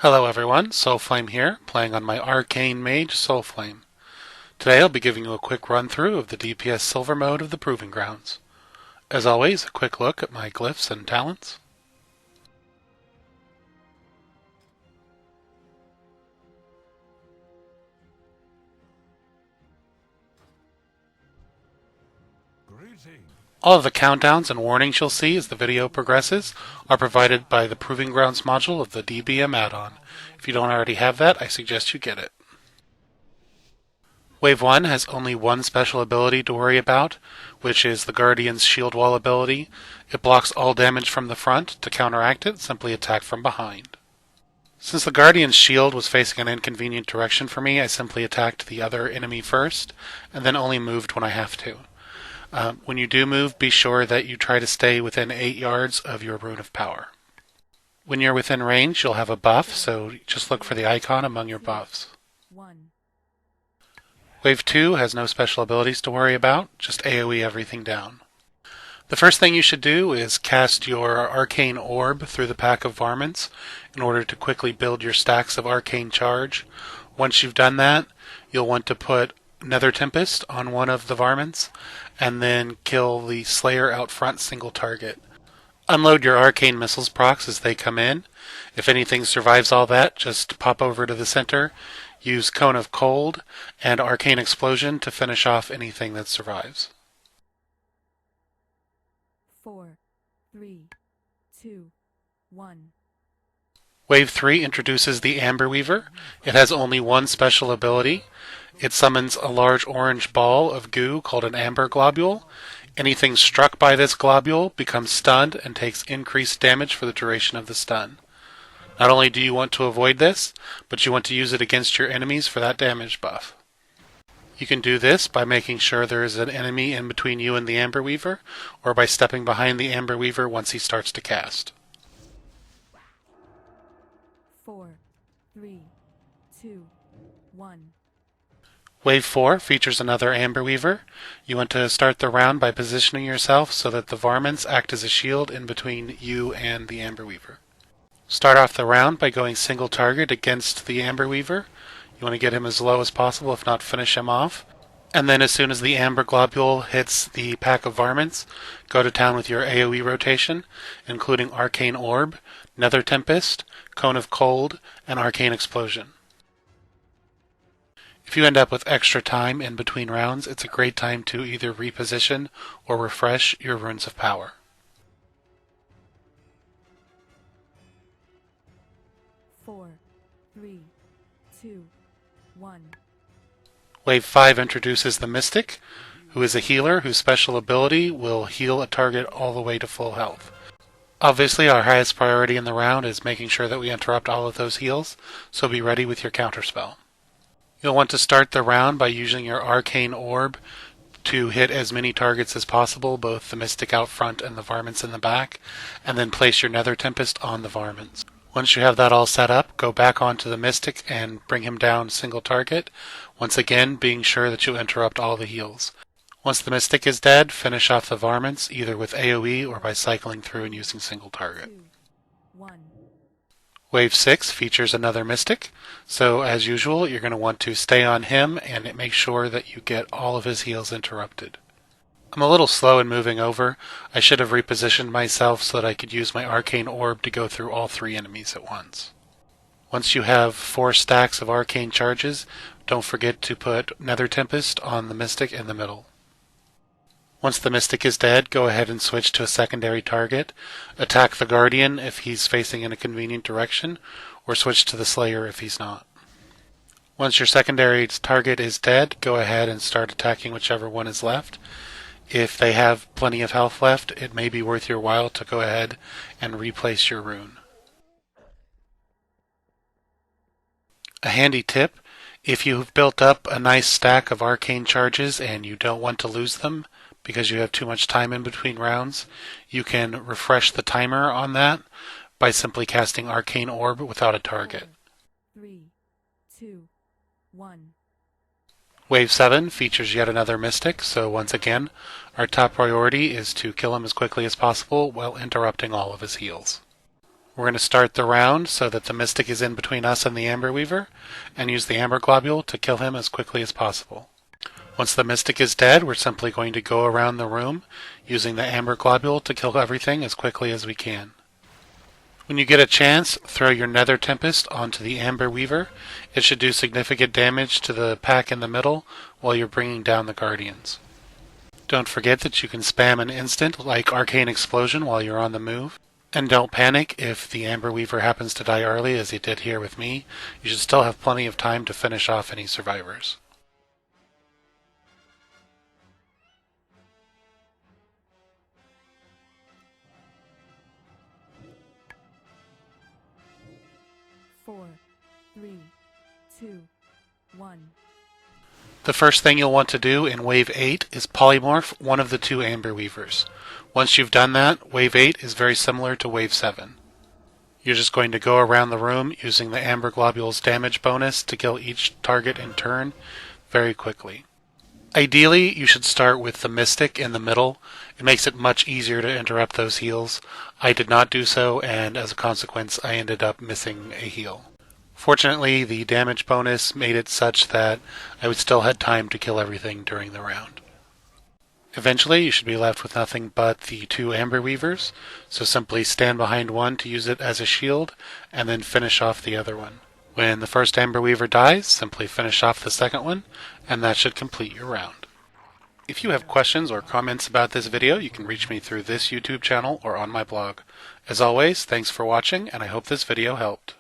Hello everyone, Soulflame here, playing on my Arcane Mage Soulflame. Today I'll be giving you a quick run through of the DPS Silver mode of the Proving Grounds. As always, a quick look at my glyphs and talents. All of the countdowns and warnings you'll see as the video progresses are provided by the Proving Grounds module of the DBM add-on. If you don't already have that, I suggest you get it. Wave 1 has only one special ability to worry about, which is the Guardian's Shield Wall ability. It blocks all damage from the front. To counteract it, simply attack from behind. Since the Guardian's shield was facing an inconvenient direction for me, I simply attacked the other enemy first, and then only moved when I have to. When you do move, be sure that you try to stay within 8 yards of your Rune of Power. When you're within range, you'll have a buff, so just look for the icon among your buffs. Wave 2 has no special abilities to worry about, just AoE everything down. The first thing you should do is cast your Arcane Orb through the pack of varmints in order to quickly build your stacks of Arcane Charge. Once you've done that, you'll want to put Nether Tempest on one of the varmints, and then kill the Slayer out front single target. Unload your Arcane Missiles procs as they come in. If anything survives all that, just pop over to the center, use Cone of Cold and Arcane Explosion to finish off anything that survives. 4, 3, 2, 1. Wave 3 introduces the Amber Weaver. It has only one special ability. It summons a large orange ball of goo called an Amber Globule. Anything struck by this globule becomes stunned and takes increased damage for the duration of the stun. Not only do you want to avoid this, but you want to use it against your enemies for that damage buff. You can do this by making sure there is an enemy in between you and the Amber Weaver, or by stepping behind the Amber Weaver once he starts to cast. 4, 3, 2, 1. Wave 4 features another Amber Weaver. You want to start the round by positioning yourself so that the varmints act as a shield in between you and the Amber Weaver. Start off the round by going single target against the Amber Weaver. You want to get him as low as possible, if not finish him off. And then as soon as the Amber Globule hits the pack of varmints, go to town with your AoE rotation, including Arcane Orb, Nether Tempest, Cone of Cold, and Arcane Explosion. If you end up with extra time in between rounds, it's a great time to either reposition or refresh your Runes of Power. Four, 3, 2, 1. Wave 5 introduces the Mystic, who is a healer whose special ability will heal a target all the way to full health. Obviously, our highest priority in the round is making sure that we interrupt all of those heals, so be ready with your counterspell. You'll want to start the round by using your Arcane Orb to hit as many targets as possible, both the Mystic out front and the varmints in the back, and then place your Nether Tempest on the varmints. Once you have that all set up, go back onto the Mystic and bring him down single target, once again being sure that you interrupt all the heals. Once the Mystic is dead, finish off the varmints either with AoE or by cycling through and using single target. 2, 1. Wave 6 features another Mystic, so as usual you're going to want to stay on him and make sure that you get all of his heals interrupted. I'm a little slow in moving over. I should have repositioned myself so that I could use my Arcane Orb to go through all 3 enemies at once. Once you have 4 stacks of Arcane Charges, don't forget to put Nether Tempest on the Mystic in the middle. Once the Mystic is dead, go ahead and switch to a secondary target. Attack the Guardian if he's facing in a convenient direction, or switch to the Slayer if he's not. Once your secondary target is dead, go ahead and start attacking whichever one is left. If they have plenty of health left, it may be worth your while to go ahead and replace your rune. A handy tip: if you've built up a nice stack of Arcane Charges and you don't want to lose them because you have too much time in between rounds, you can refresh the timer on that by simply casting Arcane Orb without a target. 4, 3, 2, 1. Wave 7 features yet another Mystic, so once again, our top priority is to kill him as quickly as possible while interrupting all of his heals. We're going to start the round so that the Mystic is in between us and the Amber Weaver, and use the Amber Globule to kill him as quickly as possible. Once the Mystic is dead, we're simply going to go around the room using the Amber Globule to kill everything as quickly as we can. When you get a chance, throw your Nether Tempest onto the Amber Weaver. It should do significant damage to the pack in the middle while you're bringing down the Guardians. Don't forget that you can spam an instant like Arcane Explosion while you're on the move. And don't panic if the Amber Weaver happens to die early, as he did here with me. You should still have plenty of time to finish off any survivors. Four, three, two, one. The first thing you'll want to do in Wave 8 is polymorph one of the two Amber Weavers. Once you've done that, Wave 8 is very similar to Wave 7. You're just going to go around the room using the Amber Globule's damage bonus to kill each target in turn very quickly. Ideally, you should start with the Mystic in the middle. It makes it much easier to interrupt those heals. I did not do so, and as a consequence, I ended up missing a heal. Fortunately, the damage bonus made it such that I would still have time to kill everything during the round. Eventually, you should be left with nothing but the two Amber Weavers, so simply stand behind one to use it as a shield, and then finish off the other one. When the first Amber Weaver dies, simply finish off the second one, and that should complete your round. If you have questions or comments about this video, you can reach me through this YouTube channel or on my blog. As always, thanks for watching, and I hope this video helped.